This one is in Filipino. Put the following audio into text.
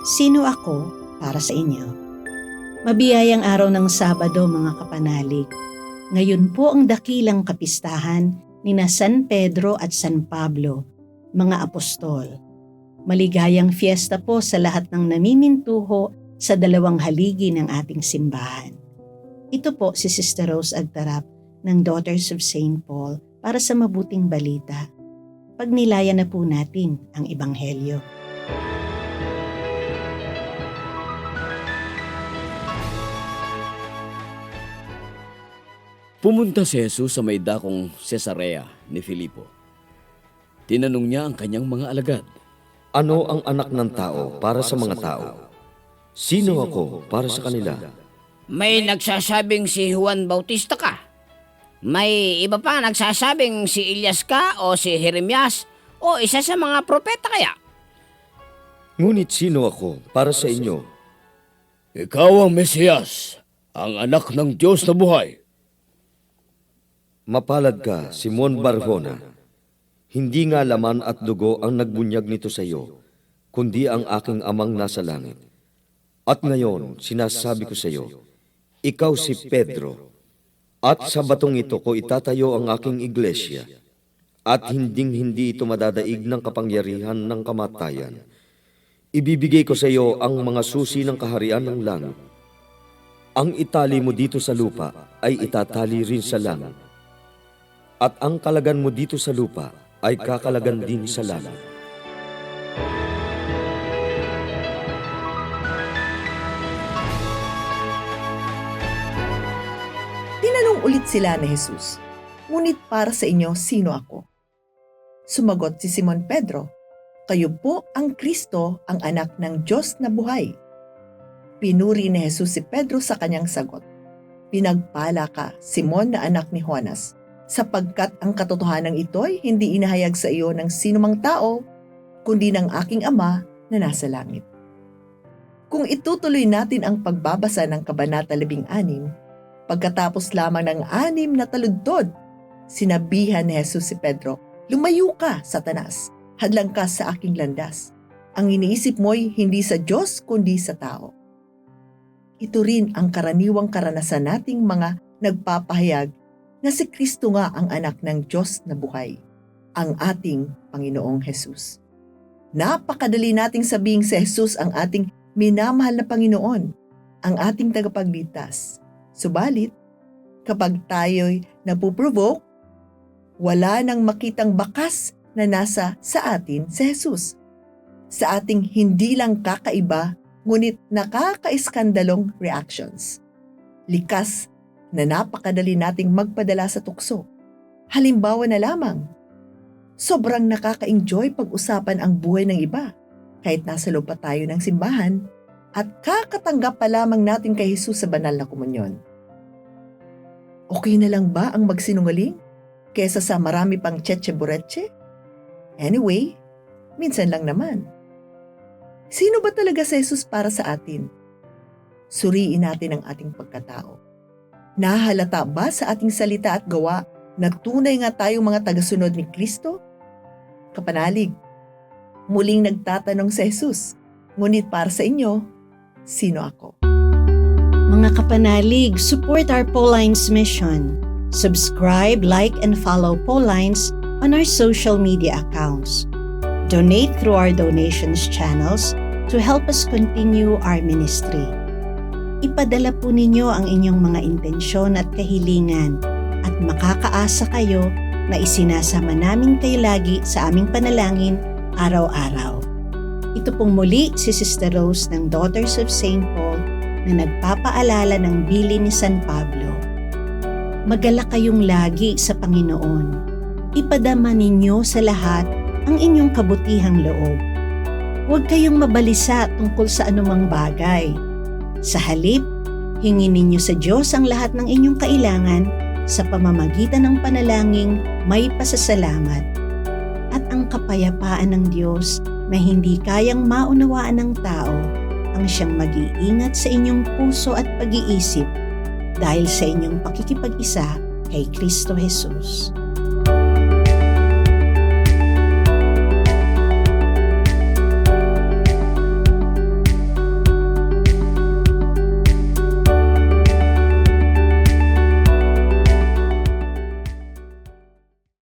Sino ako para sa inyo? Mabiyayang araw ng Sabado, mga kapanalig. Ngayon po ang dakilang kapistahan ni na San Pedro at San Pablo, mga apostol. Maligayang fiesta po sa lahat ng namimintuho sa dalawang haligi ng ating simbahan. Ito po si Sister Rose Agtarap ng Daughters of St. Paul para sa mabuting balita. Pagnilayan na po natin ang Ebanghelyo. Pumunta si Jesus sa may dakong Cesarea ni Filipo. Tinanong niya ang kanyang mga alagad. Ano ang anak ng tao para sa mga tao? Sino ako para sa kanila? May nagsasabing si Juan Bautista ka. May iba pa nagsasabing si Elias ka o si Jeremias o isa sa mga propeta kaya. Ngunit sino ako para sa inyo? Ikaw ang Mesiyas, ang anak ng Diyos na buhay. Mapalad ka, Simon Barjona. Hindi nga laman at dugo ang nagbunyag nito sa iyo, kundi ang aking amang nasa langit. At ngayon, sinasabi ko sa iyo, ikaw si Pedro, at sa batong ito ko itatayo ang aking iglesia, at hinding-hindi ito madadaig ng kapangyarihan ng kamatayan. Ibibigay ko sa iyo ang mga susi ng kaharian ng langit. Ang itali mo dito sa lupa ay itatali rin sa langit. At ang kalagan mo dito sa lupa ay kakalagan din sa langit. Tinanong ulit sila ni Jesus, "Ngunit para sa inyo, sino ako?" Sumagot si Simon Pedro, "Kayo po ang Kristo, ang anak ng Diyos na buhay." Pinuri ni Jesus si Pedro sa kanyang sagot, "Pinagpala ka, Simon na anak ni Jonas, sapagkat ang katotohanan ito'y hindi inahayag sa iyo ng sinumang tao, kundi ng aking Ama na nasa langit." Kung itutuloy natin ang pagbabasa ng Kabanata 16, pagkatapos lamang ng 6 na taludtod, sinabihan ni Jesus si Pedro, "Lumayo ka, Satanas, hadlang ka sa aking landas. Ang iniisip mo'y hindi sa Diyos kundi sa tao." Ito rin ang karaniwang karanasan nating mga nagpapahayag na si Kristo nga ang anak ng Diyos na buhay, ang ating Panginoong Jesus. Napakadali nating sabihing si Jesus ang ating minamahal na Panginoon, ang ating tagapagligtas. Subalit, kapag tayo'y napuprovoke, wala nang makitang bakas na nasa sa atin si Jesus. Sa ating hindi lang kakaiba, ngunit nakaka-iskandalong reactions. Likas na napakadali nating magpadala sa tukso. Halimbawa na lamang, sobrang nakaka-enjoy pag-usapan ang buhay ng iba kahit nasa loob pa tayo ng simbahan at kakatanggap pa lamang natin kay Jesus sa banal na komunyon. Okay na lang ba ang magsinungaling kesa sa marami pang tsetche-buretche? Anyway, minsan lang naman. Sino ba talaga si Jesus para sa atin? Suriin natin ang ating pagkatao. Nahalata ba sa ating salita at gawa na tunay nga tayong mga tagasunod ni Kristo? Kapanalig, muling nagtatanong si Jesus, "Ngunit para sa inyo, sino ako?" Mga kapanalig, support our Paulines mission. Subscribe, like, and follow Paulines on our social media accounts. Donate through our donations channels to help us continue our ministry. Ipadala po ninyo ang inyong mga intensyon at kahilingan at makakaasa kayo na isinasama namin kayo lagi sa aming panalangin araw-araw. Ito pong muli si Sister Rose ng Daughters of St. Paul na nagpapaalala ng bilin ni San Pablo. Magalak kayong lagi sa Panginoon. Ipadama ninyo sa lahat ang inyong kabutihang loob. Huwag kayong mabalisa tungkol sa anumang bagay. Sa halip, hingin ninyo sa Diyos ang lahat ng inyong kailangan sa pamamagitan ng panalangin may pasasalamat. At ang kapayapaan ng Diyos na hindi kayang maunawaan ng tao ang siyang mag-iingat sa inyong puso at pag-iisip dahil sa inyong pakikipag-isa kay Kristo Jesus.